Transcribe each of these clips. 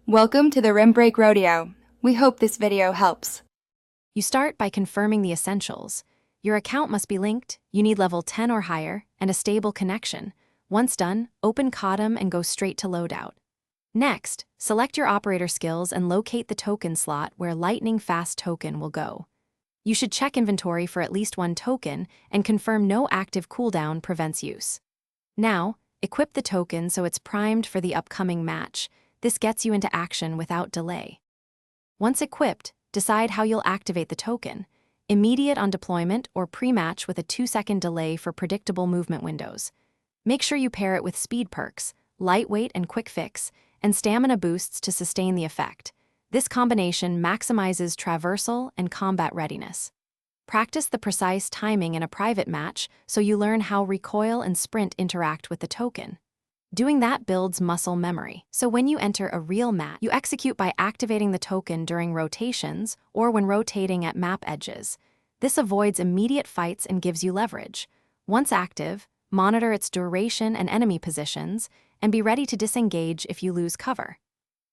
Welcome to the Rim Break Rodeo. We hope this video helps. You start by confirming the essentials. Your account must be linked, you need level 10 or higher, and a stable connection. Once done, open Codm and go straight to loadout. Next, select your operator skills and locate the token slot where Lightning Fast token will go. You should check inventory for at least one token and confirm no active cooldown prevents use. Now, equip the token so it's primed for the upcoming match. This gets you into action without delay. Once equipped, decide how you'll activate the token. Immediate on deployment or pre-match with a 2-second delay for predictable movement windows. Make sure you pair it with speed perks, lightweight and quick fix, and stamina boosts to sustain the effect. This combination maximizes traversal and combat readiness. Practice the precise timing in a private match so you learn how recoil and sprint interact with the token. Doing that builds muscle memory, so when you enter a real match, you execute by activating the token during rotations or when rotating at map edges. This avoids immediate fights and gives you leverage. Once active, monitor its duration and enemy positions, and be ready to disengage if you lose cover.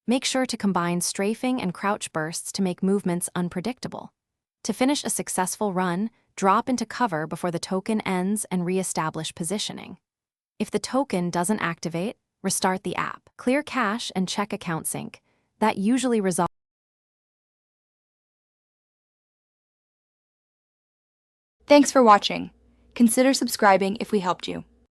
Make sure to combine strafing and crouch bursts to make movements unpredictable. To finish a successful run, drop into cover before the token ends and re-establish positioning. If the token doesn't activate, restart the app. Clear cache and check account sync. That usually resolves. Thanks for watching. Consider subscribing if we helped you.